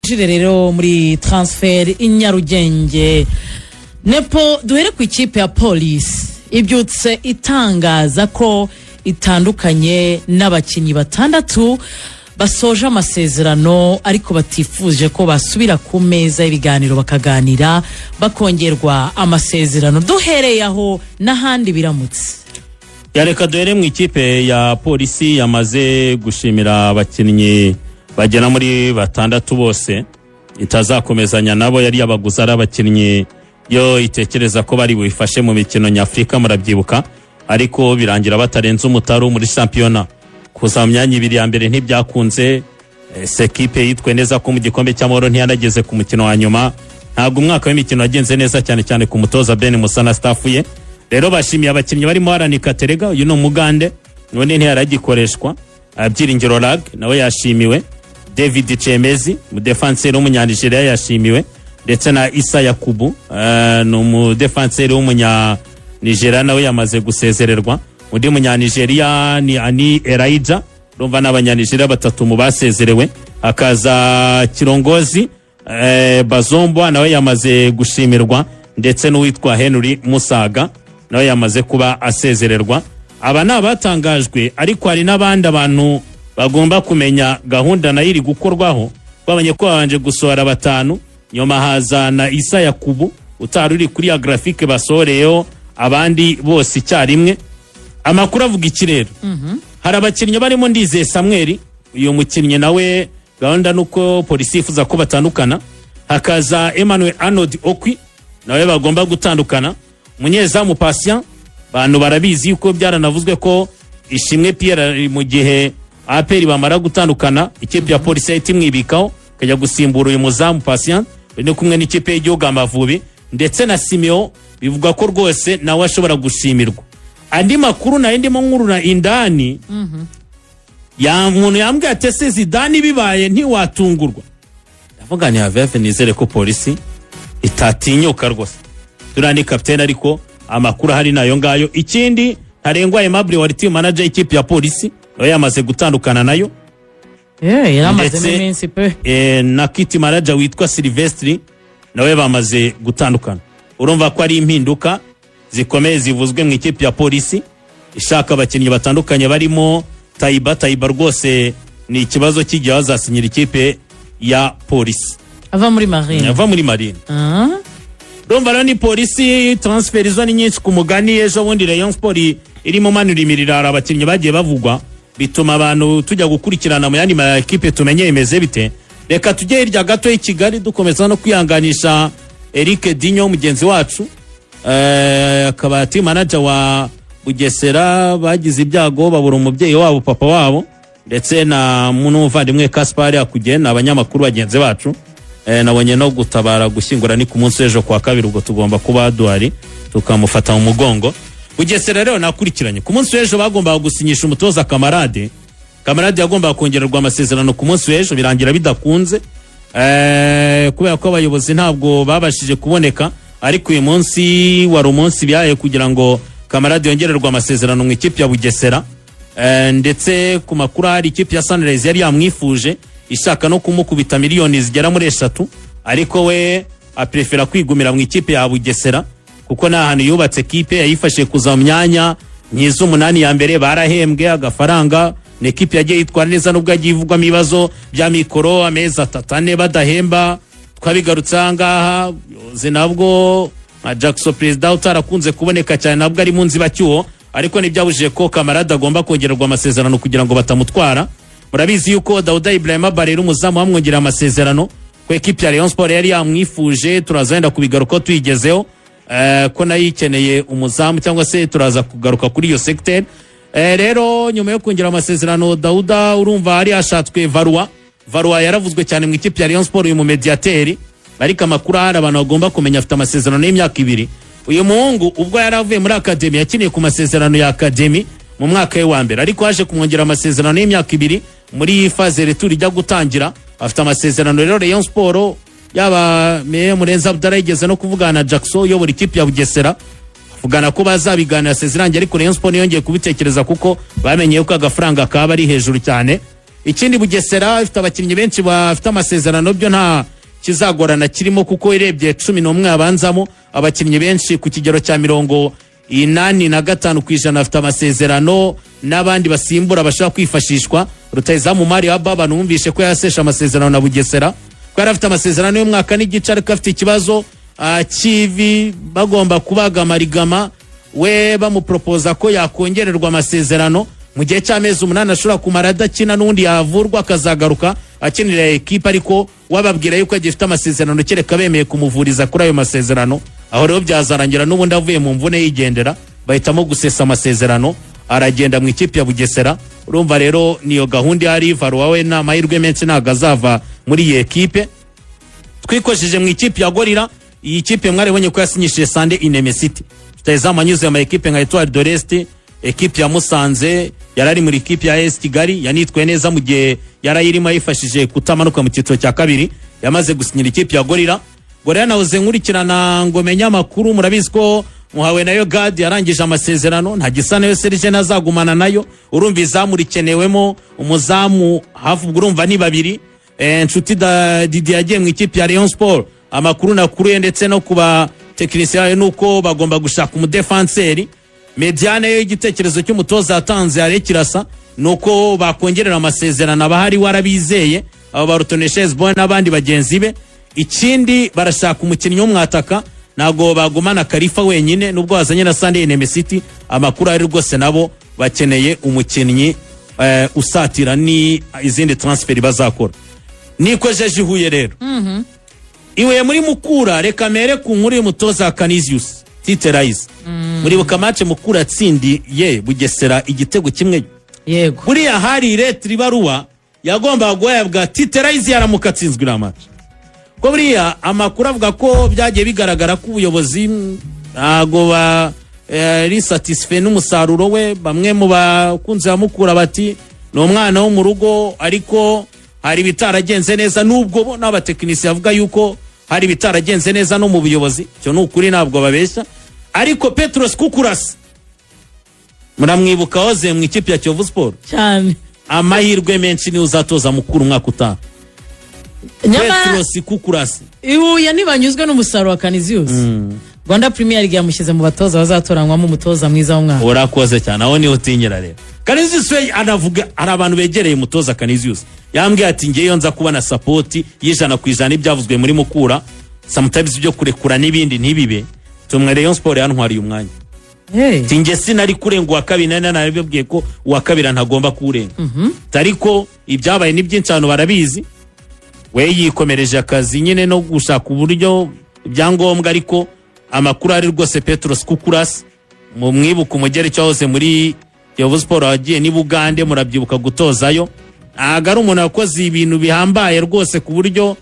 Jire rero muri transfer inyarugenge Nepo duhere ku ikipe ya Police ibyutse itangaza ko itandukanye n'abakinyi batandatu basoje amasezerano ariko batifuje ko basubira ku meza y'ibiganiro bakaganira bakongerwa amasezerano. Duhereye aho n'ahandi biramutse yareka duhere mu ikipe ya Polisi yamaze gushimira abakinnyi bagena muri batandatu bose itazakomezanya nabo yari yabaguza ari abakinnyi yo itekereza ko bari bifashe mu mikino nyafrika murabyibuka, ariko birangira batarenze umutaru muri championnat. Kuza myanya ibiri ya mbere ntibyakunze, sekipe yitwe neza ko mu gikombe cy'amahoro ntiyanageze ku mukino wa nyuma. Ntabwo umwaka w'imikino wagenze neza cyane cyane ku mutoza Ben Musa na staff ye. Rero bashimiye abakinnyi barimo Aranika Terega, uyu no Mugande none ntiyaragikoreshwa. Byiringiro Lag nawe yashimiwe, David Chemezi mu defenseur w'umunyanigeriya yashimiwe, ndetse na Isa Yakubu no mu defenseur w'umunyanigeria nawe yamaze gusezererwa. Undi munyanigeria ni Ani Elijah, rumva n'abanyanigeria batatu mu basezerewe. Akaza Kirongozi Bazombo nawe yamaze gushimirwa, ndetse n'uwitwa Henry Musaga nawe yamaze kuba asezererwa. Aba nabatangajwe, ariko hari n'abandi abantu bagomba kumenya gahunda nayo iri gukorwaho. Babanye ko babanje gusohora batanu, nyuma haza na Isa Yakubu utari uri kuri ya graphique basoreyeho abandi bose icyarimwe. Amakuru avuga iki rero? Hari abakinnyi barimo Ndizeye Samuel, uyu mukinnyi nawe gahunda nuko Polisi ifuza ko batandukana. Hakaza Emmanuel Arnold Okwi nawe bagomba gutandukana. Munyezamu Patient bantu barabizi yuko byaranavuzwe ko Ishimwe Pierre mu gihe APR bamara gutandukana ikipe ya Polisi yatimwibikaho kajya gusimbura uyu muzamu Patient bene kumwe n'ikipe y'igihugu Amavubi, ndetse na Simeo bivuga ko rwose nawe ashobora gushimirwa. Andi makuru na ndimo nkurura indani ya muntu yambwiye atese Zidane bibaye ntiwatungurwa. Ndavuga ni Avefe nizere ko Polisi itatinyuka rwose. Turani captain ariko amakuru hari nayo ngayo. Ikindi Ntarengwa Aimable wari team manager ikipe ya Polisi nawe yamaze gutandukana nayo. Yaramaze iminsi pe. Na kiti manager witwa Silvestri nawe bamaze gutandukana. Urumva ko ari impinduka zikomeye zivuzwe mu ikipe ya Polisi ishaka abakinnyi batandukanye barimo Taiba rwose ni ikibazo cy'igihe azasinyira ikipe ya Polisi ava muri Marine. Urumva ni Polisi transfer izo ni nyinshi ku mugani. Ejo bundi Rayon Sport irimo manura imirira abakinnyi bagiye bavugwa, bituma abantu tujya gukurikirana mu yandi ma equipe tumenye imeze bite. Reka tujye hirya gato i Kigali dukomeza no kwihanganisha Eric Dinyo mugenzi wacu, akaba team manager wa Bugesera bagize ibyago babura umubyeyi wabo papa wabo, ndetse na munuvandimwe Kaspar akugena abanyamakuru bagenzi bacu. Nabonye no gutabara gushyingura ni ku munsi ejo kwa kabiri, ubwo tugomba kuba duhari tukamufata mu mugongo. Bugesera rero nakurikiranye ku munsi ejo bagomba gusinyisha umutoza Kamarade yagomba kongererwa amasezerano ku munsi ejo, birangira bidakunze kubera ko abayobozi ntabwo babashije kuboneka. Ariko uyu munsi wari umunsi byaye kugira ngo Kamarade yongererwa amasezerano mu ikipe ya Bugesera, ndetse ku makuru hari ikipe ya Sunrise yari yamwifuje ishaka no kumukubita miliyoni zigera muri 3, ariko we aprefera kwigumira mu ikipe ya Bugesera kuko nta hantu yubatse ekipe yayifashe kuza mu myanya nyizo 8 ya mbere. Barahembwe agafaranga, ne ekipe yagiye yitwara neza nubwo agivugwa ibibazo bya mikoro amezi 3 badahemba. Twabigarutse ahangaha zinabwo Jackson President utarakunze kuboneka cyane nabwo ari mu nzibacyuho, ariko nibyabujije ko Kamarade agomba kongererwa amasezerano kugira ngo batamutwara. Murabizi yuko Dauda Ibrahima Barera umuzamu wamwongerera amasezerano ku ekipe ya Rayon Sport yari yamwifuje. Turazenda kubigaruka tuyigezeho ko nayo ikeneye umuzamu, cyangwa se turaza kugaruka kuri iyo secteur. Rero nyuma yo kongera amasezerano Dauda urumva hari ashatswe Varua yaravuzwe cyane mu ikipe ya Rayon Sport uyu mu mediateri, ariko amakuru hari abantu bagomba kumenya afite amasezerano y'imyaka 2. Uyu muhungu ubwo yaravuye muri academy yakiniye ku masezerano ya academy mu mwaka wa mbere, ariko haje kumwongera amasezerano y'imyaka 2 muri phase retour ijya gutangira. Afite amasezerano rero Rayon Sport yaba Meya Murenzi Abdallah yigeze no kuvugana na Jackson uyobora ikipe ya Bugesera, vugana ko bazabiganira asezerange, ariko Rayon Sport yongeye kubitekereza kuko bamenye yuko agafaranga kaba ari hejuru cyane. ikindi Bugesera ifite abakinnyi benshi bafite amasezerano byo nta kizagorana kirimo kuko irebye 11 abanzamo abakinnyi benshi ku kigero cya 85% afite amasezerano n'abandi basimbura bashaka kwifashishwa. Rutahizamu Mari Ababa numvishe ko yasesha amasezerano na Bugesera ko yarafite amasezerano y'umwaka n'igice ariko afite ikibazo kivi bagomba kubaga amarigama we bamupropoza ko yakongererwa amasezerano mu gihe cy'amezi 8 ashobora kumara adakina n'undi yavurwa akazagaruka akinira ekipa ariko wababwira yuko agifite amasezerano kereka bemeye kumuvuriza kuri ayo masezerano aho rero byazarangira n'ubundi avuye mu mvune yigendera bahitamo gusesa amasezerano aragenda mu ikipe ya Bugesera. Urumva rero niyo gahunda yari Varuwawe na mahirwe menshi ntago azava muri iyi ekipe. Twikojeje mu ikipe ya Gorira, iyi kipe mwaribonye ko yasinyishije Sande Ineme City tutazamu anyuze mu ekipe nka Etoile de l'Est, ekipe ya Musanze yarari muri ekipe ya AS Kigali yanitwe neza mu gihe yarayirimo yifashije kutamanuka mu cyiciro cya kabiri yamaze gusinyira ikipe ya Gorira. Gorira nahoze nkurikirana ngo menya makuru murabizi ko muhawe nayo Gad yarangije amasezerano nta gisa nayo Serge nazagumana nayo urumva izamu rikenewemo umuzamu hafu urumva ni babiri. Nshuti Didier yagiye mu ikipe ya Rayon Sport amakuru nakuruye ndetse no kuba technicien nuko bagomba gushaka umudefenseri. Mediane yo igitekerezo cy'umutoza yatanze yare kirasa nuko bakongerera amasezerano abahari warabizeye abo barutoneshez boy n'abandi bagenzi be. Ikindi barashaka umukinnyi w'umwataka nago bagumana Karifa wenyine nubwo wazanye na Sunday Ineme City amakuru ari rwose nabo bakeneye umukinnyi usatira ni izindi transfer bazakora. Niko jeje Huye rero iwe muri Mukura reka mere ku nkuru y'umutoza Canisius Titeraise muri bukamace Mukura atsindi ye Bugesera igitego kimwe yego buri hari retri baruwa yagomba guhabwa Titeraise yaramukatsinzwe na match ko buriya amakuru avuga ko byagiye bigaragara ko ubuyobozi ntago ari satisfait n'umusaruro we. Bamwe mu bakunze bamukura bati no mwana wo mu rugo ariko hari bitaragenze neza nubwo bo n'abatekinisi yavuga yuko hari bitaragenze neza no mu buyobozi cyo n'ukuri ntabwo babeshya. Ariko Petros Kukuras muramwibuka hoze mu ikipe ya Kiyovu Sport cyane amahirwe menshi ni uzatoza Mukuru umwaka utaha. Petros Kukuras ibuye nibanyuzwe n'umusaruro wa Canisius Rwanda Premier League yamushyize mu batoza bazatoranywamo umutoza mwiza w'umwaka. Urakoze cyane aho ni utinyira rero. Canisius we anavuga ari abantu begereye umutoza Canisius yambwiye ati ngeyo nza kuba na support y'100% ibyavuzwe muri Mukura sometimes byo kurekura n'ibindi ntibibe tumwe Rayon Sport yantwariye umwanya. Tinge sinari kurenga wa kabiri naribabwiye ko wa kabiri ntagomba kurenga tariko ibyabaye ni byinshi cyane barabizi we yikomereje akazi nyine no gushaka uburyo byangombwa ariko amakuru ari rwose Petros Kukuras mu mwibuka umugere cyose muri Kiyovu Sport wagiye ni Bugande murabyibuka gutozayo agari umuntu yakoze ibintu bihambaye rwose ku buryo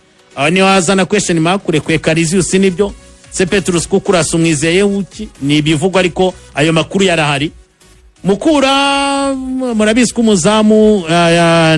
niyo hazana question mark kurekwe Canisius nibyo se Petros Kukuras umwizeye uki ni ibivugwa ariko ayo makuru yarahari. Mukura murabizi ko umuzamu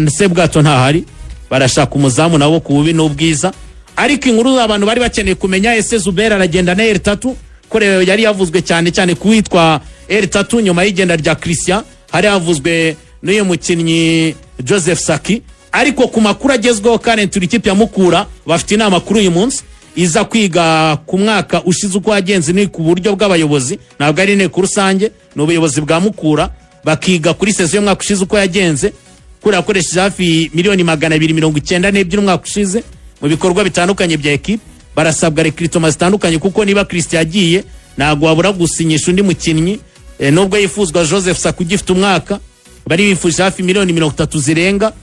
Sebwato ntahari barashaka umuzamu nawo ku bubi n'ubwiza ariko inkuru abantu bari bakeneye kumenya ese Zubera aragenda na R3 kore yari yavuzwe cyane kuwitwa R3 nyuma y'igenda rya Christian hari yavuzwe n'uyu mukinnyi Joseph Saki ariko ku makuru agezweho kandi turi ikipe ya Mukura bafite inama kuri uyu munsi iza kwiga ku mwaka ushize uko wagenze ni ku buryo bw'abayobozi ntabwo ari inteko rusange n'ubuyobozi bwa Mukura bakiga kuri sezon y'umwaka ushize uko yagenze kuri akoresheje hafi miliyoni 292 umwaka ushize mu bikorwa bitandukanye bya equipe. Barasabwa recruitment zitandukanye kuko niba Christian yagiye ntago wabura gusinyisha undi mukinnyi nubwo yifuzwa Joseph Saku gifite umwaka bari bifuje hafi miliyoni 30 zirenga.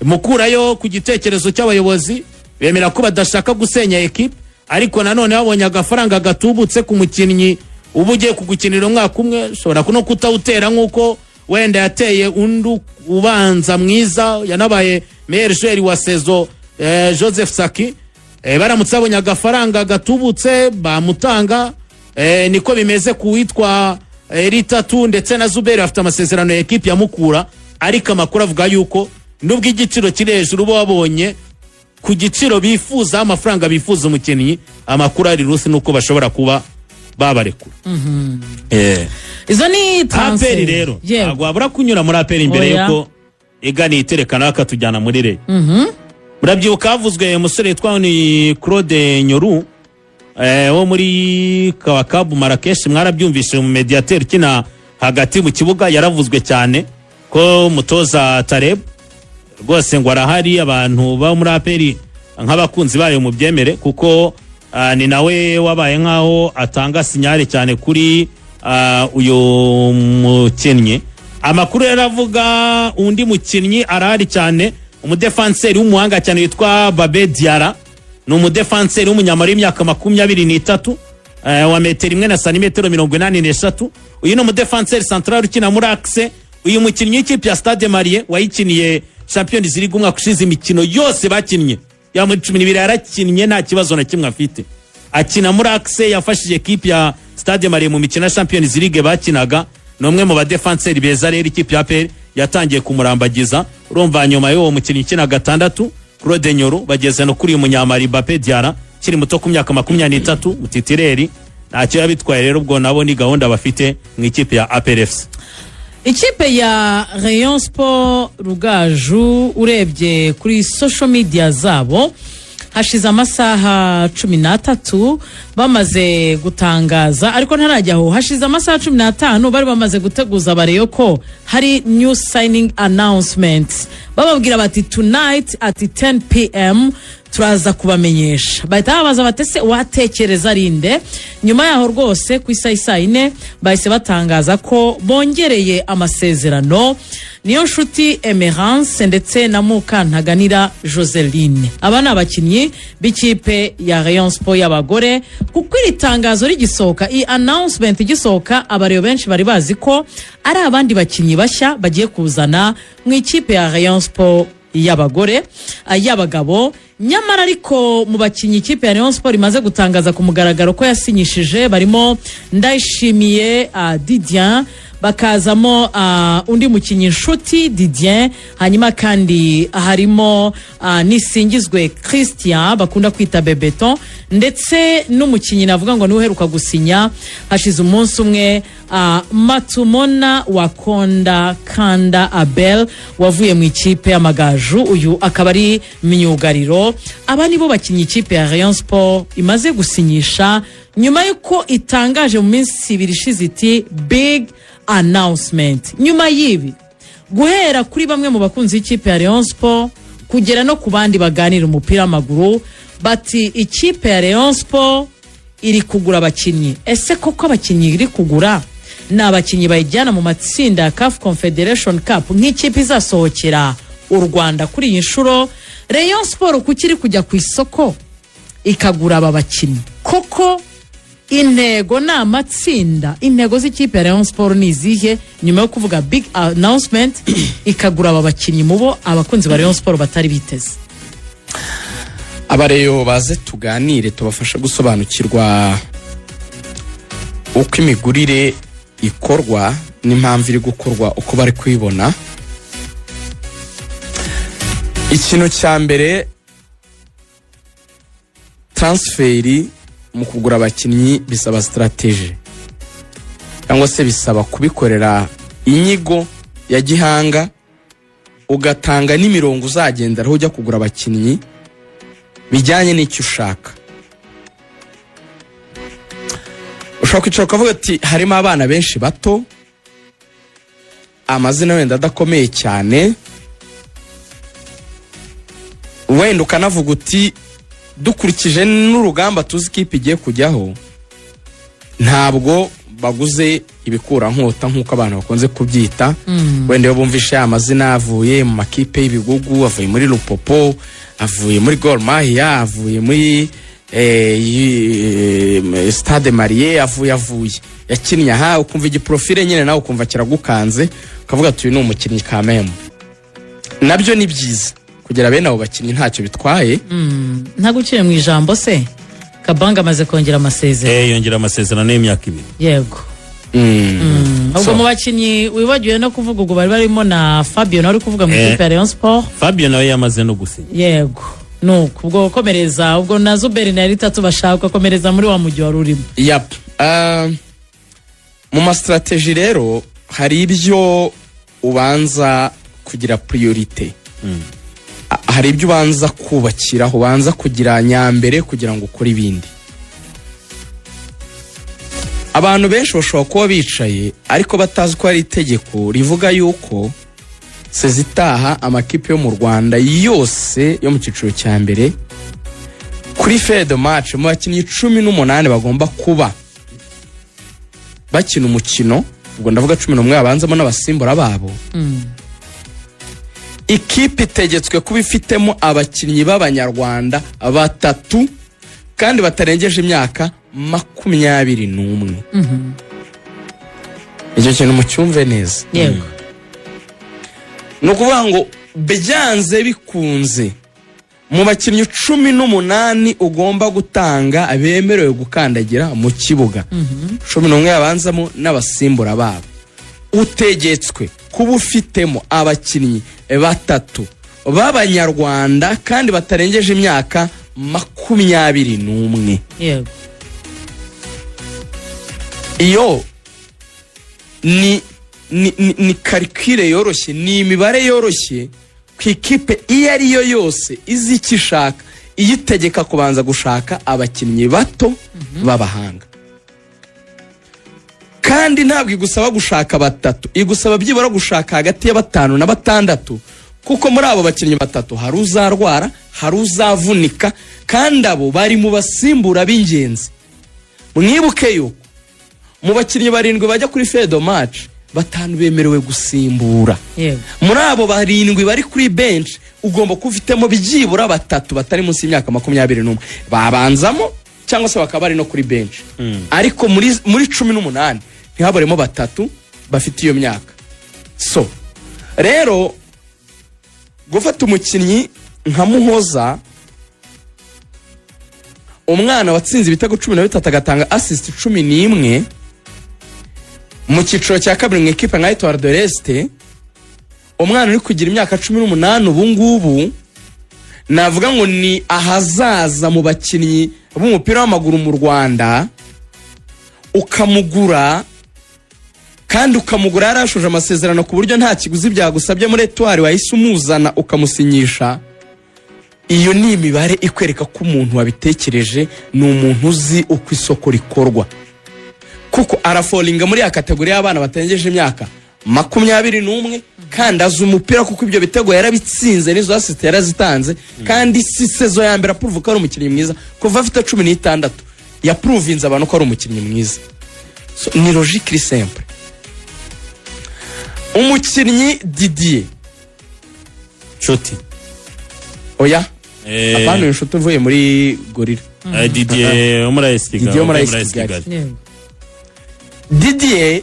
Mukura yo ku gitekerezo cy'abayobozi bemera ko badashaka gusenya equipe ariko nanone babonye agafaranga gatubutse ku mukinnyi ubugiye kugukinira umwaka umwe shobora kuno kutawutera nkuko wenda yateye undu ubanza mwiza yanabaye meilleur joueur wa saison Joseph Saki baramutse abonye agafaranga gatubutse bamutanga niko bimeze kuwitwa R3 ndetse na Zuberi afite amasezerano ya equipe ya Mukura ariko amakuru avuga yuko nubwo igiciro kiri hejuru bo babonye ku giciro bifuza amafaranga bifuza umukinnyi amakuru ari rusi nuko bashobora kuba babarekura. Izo ni transfer rero agwabura kunyura muri aperi imbere yuko iganiye iterekana akatujyana muri Rayon. Murabyibuka havuzwe umusore witwa ni Claude Nyoru wo muri Kawakabu Marrakesh, mwarabyumvise mu mediateur kina hagati mu kibuga, yaravuzwe cyane ko mutoza Taleb rwose ngo arahari, abantu ba muri APR nk'abakunzi bayo mu byemere, kuko ni nawe wabaye nkaho atanga sinyale cyane kuri uyu mukinnyi. Amakuru yaravuga undi mukinnyi arahari cyane, umudefanseri w'umuhanga cyane witwa Babe Diara, ni umudefanseri w'umunyamari w'imyaka 23 wa metero 1 na santimetero 83. Uyu ni umudefanseri central ukina muri Axe. Uyu mukinnyi w'ikipe ya Stade Marie wayikiniye Champions League umwaka ushize, imikino yose bakinnye ya muri 12 yarakinnye, nta kibazo na kimwe afite. Akina muri Axe, yafashije equipe ya Stade Marie mu mikino ya Champions League bakinaga. No umwe mu badefanseri beza rero ikipe ya APR yatangiye kumurambagiza. Urumva nyuma y'uwo mukinnyi kina gatandatu Claude Nyoru bageze no kuri umunyamari Bape Diara kiri muto ku myaka 23 mutitireri, ntacyo yabitwaye rero. Ubwo nabo ni gahunda bafite mu ikipe ya APR FC. Ikipe ya Rayon Sport Rugaju, urebye kuri social media zabo hashize amasaha 13 bamaze gutangaza, ariko ntarajyaho, hashize amasaha 15 bari bamaze guteguza bareyo ko hari new signing announcement. Bababwira bati tonight at 10 PM turaza kubamenyesha. Bahita babaza batese watekereza rinde. Nyuma yaho rwose ku isaha 4 bahise batangaza ko bongereye amasezerano niyo nshuti Emerance ndetse na Mukantaganira Joseline. Aba ni abakinnyi b'ikipe ya Rayon Sport y'abagore. Kuko iri tangazo rigisohoka, i announcement igisohoka, abareyo benshi bari bazi ko ari abandi bakinnyi bashya bagiye kuzana mu ikipe ya Rayon Sport y'abagore y'abagabo. Nyamara ariko mu bakinnyi ikipe ya Rayon Sport imaze gutangaza ku mugaragaro ko yasinyishije barimo Ndayishimiye Didier, bakazamo undi mukinnyi nshuti Didier, hanyuma kandi harimo Nisingizwe Christian bakunda kwita Bebeton, ndetse n'umukinnyi navuga ngo ni uheruka gusinya hashize umunsi umwe Matumona Wakonda Kanda Abel wavuye mu ikipe y'Amagaju. Uyu akaba ari myugariro. Aba nibo bakinnyi ikipe ya Rayon Sport imaze gusinyisha nyuma yuko itangaje mu minsi 2 ishize iti big announcement. Nyuma yibi guhera kuri bamwe mu bakunzi y'ikipe ya Rayon Sport kugera no ku bandi baganira umupira w'amaguru bati ikipe ya Rayon Sport iri kugura abakinnyi. Ese koko abakinnyi iri kugura ni abakinnyi bayijyana mu matsinda ya CAF Confederation Cup nk'ikipe izasohokera u Rwanda kuri iyi nshuro? Rayon Sport kukiri kujya ku isoko ikagura aba bakinnyi koko intego na amatsinda, intego z'ikipe ya Rayon Sport ni izihe nyuma yo kuvuga big announcement ikagura aba bakinnyi mubo abakunzi ba Rayon Sport batari biteze? Abareyo baze tuganire tubafasha gusobanukirwa uko imigurire ikorwa n'impamvu iri gukorwa uko bari kwibona. Ikintu cya mbere, transferi mu kugura abakinnyi bisaba strategy, cyangwa se bisaba kubikorera inyigo ya gihanga, ugatanga n'imirongo uzagenderaho ujya kugura abakinnyi bijyanye n'icyo ushaka. Ushobora kwicara ukavuga ati harimo abana benshi bato, amazina wenda adakomeye cyane, wenda ukanavuga uti dukurikije n'urugamba tuzi ikipe igiye kujyaho ntabwo baguze ibikura nkota nk'uko abantu bakunze kubyita. Wenda iyo bumvishe amazina avuye mu makipe y'ibigugu, avuye muri Lupopo, avuye muri Gor Mahia, avuye muri Stade Marie, avuye yakinnye aha, ukumva igiprofile nyine nawe ukumva kiragukanze ukavuga ati uyu ni umukinnyi kameme. Nabyo ni byiza kugira bene abo bakinnyi ntacyo bitwaye. Ntaguciye mu ijambo se Kabanga amaze kongera amasezerano. Yongera amasezerano y'imyaka 2. Yego. Ubwo mu bakinnyi wibagiwe no kuvuga ubwo bari barimo na Fabio nawe uri kuvuga mu ikipe ya Rayon Sport. Fabio nawe yamaze no gusinya. Yego. Nuko ubwo komereza ubwo na Zuberi na Ritatu bashaka komereza muri wa mujyi wari urimo. Yep. Mu ma strategy rero hari ibyo ubanza kugira priorite. Hari ibyo ubanza kubakiraho, ubanza kugira nyambere kugira ngo ukore ibindi. Abantu benshi bashobora kuba bicaye ariko batazi ko hari itegeko rivuga yuko sezitaha amakipe yo mu Rwanda yose yo mu cyiciro cya mbere kuri feuille de match mu bakinnyi 18 bagomba kuba bakina umukino, ubwo ndavuga 11 abanzamo n'abasimbura babo. Ikipe itegetswe kuba ifitemo abakinnyi b'Abanyarwanda 3 kandi batarengeje imyaka 21. Icyo kintu mucyumve neza. Yego. Nukuvuga ngo byanze bikunze mu bakinnyi 18 ugomba gutanga abemerewe gukandagira mu kibuga. 11 abanzamo n'abasimbura babo. Utegetswe kuba ufitemo abakinnyi 3 b'Abanyarwanda kandi batarengeje imyaka 21. Yego. Iyo ni calcule yoroshye, ni imibare yoroshye ku ikipe iyo ari yo yose izi icyo ishaka, iyitegeka kubanza gushaka abakinnyi bato b'abahanga. Kandi ntabwo igusaba gushaka 3, igusaba byibura gushaka hagati ya 5 na 6, kuko muri abo bakinnyi 3 hari uzarwara, hari uzavunika, kandi abo bari mu basimbura b'ingenzi. Mwibuke yuko mu bakinnyi 7 bajya kuri feuille de match 5 bemerewe gusimbura. Yego. Muri abo 7 bari kuri bench ugomba kufitemo byibura 3 batari munsi y'imyaka 21 babanzamo cyangwa se bakaba bari no kuri bench. Ariko muri 18 ntihabaremo 3 bafite iyo myaka. So rero gufata umukinnyi nka Muhoza, umwana watsinze ibitego 13 agatanga assist 11 mu cyiciro cya kabiri mu ikipe nka Etoile de l'Est, umwana uri kugira imyaka 18 ubu ngubu navuga ngo ni ahazaza mu bakinnyi b'umupira w'amaguru mu Rwanda. Ukamugura kandi ukamugura yarashoje amasezerano ku buryo nta kiguzi byagusabye muri Etoile wahise umuzana ukamusinyisha. Iyo ni imibare ikwereka ko umuntu wabitekereje ni umuntu uzi uko isoko rikorwa, kuko arafolinga muri ya kategori y'abana batengeje imyaka 21 kandi azi umupira kuko ibyo bitego yarabitsinze n'izo assist yarazitanze. Kandi si sezo ya mbere approve ko ari umukinnyi mwiza, kuva afite 16 yaprovinze abantu ko ari umukinnyi mwiza. So, ni logique simple. Umukinnyi Didier Nshuti. Oya. Apana inshuti uvuye muri Gorilla. Didier Omura Kigali. Didier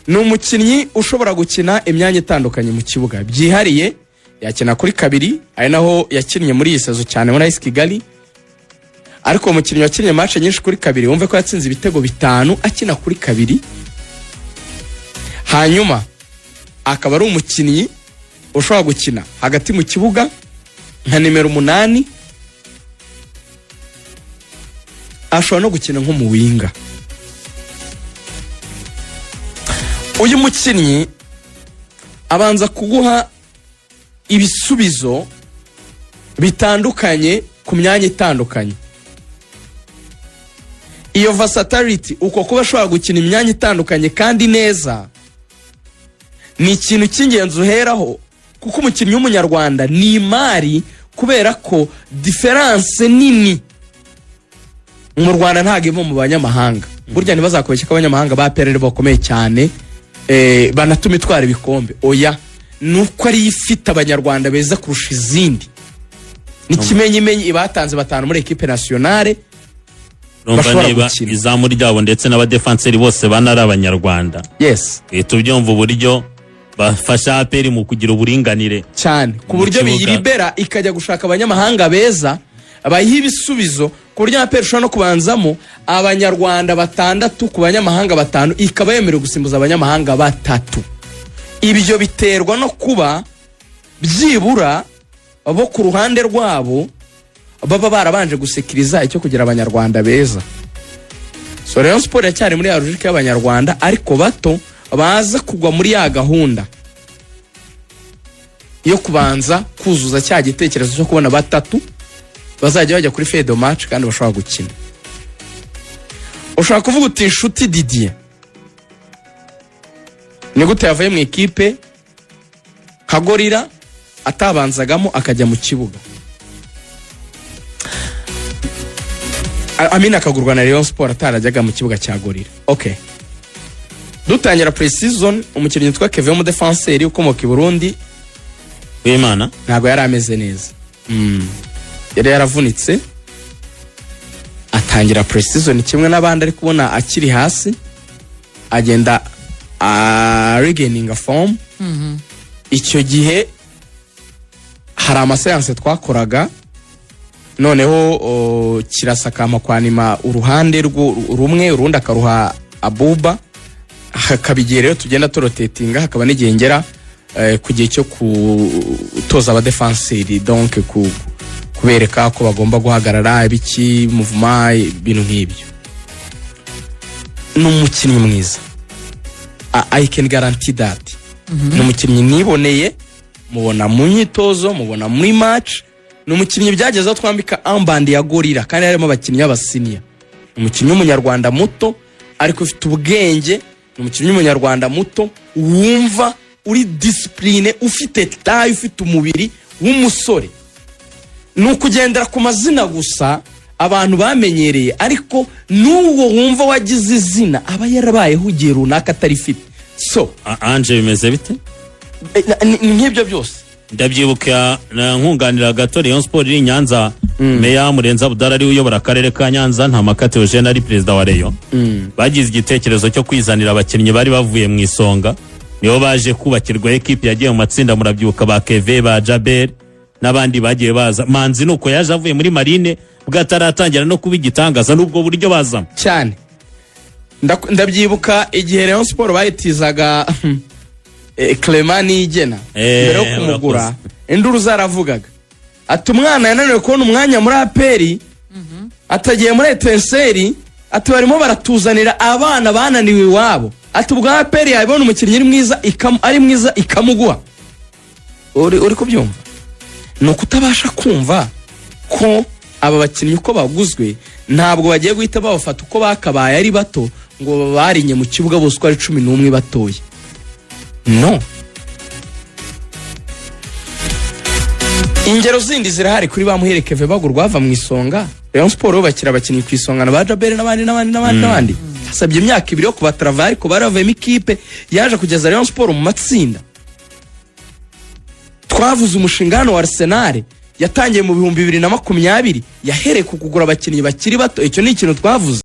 ni umukinnyi ushobora gukina imyanya itandukanye mu kibuga byihariye. Yakina kuri 2 ari naho yakinnye muri iyi sezo cyane muri AS Kigali. Ariko umukinnyi wakinnye match nyinshi kuri 2 wumve ko yatsinze ibitego 5 akina kuri 2. Hanyuma akaba ari umukinnyi ushobora gukina hagati mu kibuga nka nimero 8, ashobora no gukina nko mu winga. Uyu mukinnyi abanza kuguha ibisubizo bitandukanye ku myanya itandukanye. Iyo versatility, uko kuba ashobora gukina imyanya itandukanye kandi neza, ni ikintu cy'ingenzi uheraho, kuko umukinnyi w'umunyarwanda ni imari, kubera ko difference nini mu Rwanda ntago iva mu banyamahanga. Burya ntibazakubeshya ko abanyamahanga ba perere bakomeye cyane banatuma itwara ibikombe. Oya, nuko ari ifite abanyarwanda beza kurusha izindi. N'ikimenyimenyi ibatanze 5 muri equipe nationale. Rumva niba izamu ryabo ndetse n'abadefanseri bose banari abanyarwanda. Yes. Tubyumva uburyo bafasha APR mu kugira uburinganire cyane, ku buryo biyiribera ikajya gushaka abanyamahanga beza abayiha ibisubizo, ku buryo APR ushobora no kubanzamo abanyarwanda 6 ku banyamahanga 5 ikaba yemerewe gusimbuza abanyamahanga 3. Ibyo biterwa no kuba byibura abo ku ruhande rwabo baba barabanje gusekiriza icyo kugira abanyarwanda beza. So Rayon Sport yacyari muri ya logique y'abanyarwanda ariko bato baza kugwa muri ya gahunda yo kubanza kuzuza cya gitekerezo cyo kubona batatu bazajya bajya kuri fedo match kandi bashobora gukina. Ushobora kuvuga uti Nshuti Didier ni gute yavuye mu ikipe nka Gorilla atabanzagamo akajya mu kibuga, Amina akagurwa na Rayon Sport atarajyaga mu kibuga cya Gorilla. Okay, dutangira pre-season umukinnyi witwa Kevin mu defenseur ukomoka i Burundi Wimana ntabwo yari ameze neza, yari yaravunitse atangira pre-season kimwe n'abandi ari kubona akiri hasi agenda regaining form. Icyo gihe hari amaseanse twakoraga noneho kirasakama kwanima uruhande rumwe urundi akaruha Abuba, hakabigiye rero tugenda turotatinga, hakaba n'igihe ngera ku gihe cyo kutoza abadefenseri, donc kubereka ko bagomba guhagarara ibiki movement ibintu nk'ibyo. N'umukinnyi mwiza, I can guarantee that. N'umukinnyi niboneye, mubona mu myitozo, mubona muri match, n'umukinnyi byagezeho twambika armband ya Gorilla kandi harimo abakinnyi b'abasinia. Umukinnyi w'umunyarwanda muto ariko ufite ubwenge, n'umukinnyi w'umunyarwanda muto wumva uri discipline, ufite taille, ufite umubiri w'umusore. Nukugendera ku mazina gusa abantu bamenyereye, ariko n'uwo wumva wagize izina aba yarabayeho igihe runaka atarifite. So Anje bimeze bite? Nk'ibyo byose ndabyibuka nkunganira gato Rayon Sport iri Nyanza, Meya Murenza Abdallah ari uyobora akarere ka Nyanza, nta makate Eugene ari president wa Rayon. Bagize igitekerezo cyo kwizanira abakinnyi bari bavuye mu isonga, nibo baje kubakirwa equipe yagiye mu matsinda, murabyibuka ba Keve, ba Jaber n'abandi bagiye baza. Manzi nuko yaje avuye muri Marine bwataratangira no kuba igitangaza n'ubwo buryo bazamo cyane. Ndabyibuka igihe Rayon Sport bayitizaga Clement Niyigena mbere yo kumugura, induru zaravugaga ati umwana yananiwe kubona umwanya muri APR, atagiye muri Etincelle, ati barimo baratuzanira abana bananiwe iwabo, ati ubwo APR yabona umukinnyi ari mwiza ikamuguha. Uri kubyumva? Nuko utabasha kumva ko aba bakinnyi uko baguzwe ntabwo bagiye guhita babafata uko bakabaye ari bato ngo barinye mu kibuga bose ari 11 batoye. No, ingero zindi zirahari kuri bamuherekeve bagurwa bava mu isonga. Rayon Sport bakira abakinnyi ku isonga na Bajabere n'abandi hasabye imyaka 2 yo kubatrava, ariko baravemo ikipe yaje kugeza Rayon Sport mu matsinda. Twavuze umushingano wa Arsenal yatangiye mu 2020 yahereye ku kugura abakinnyi bakiri bato, icyo ni ikintu twavuze.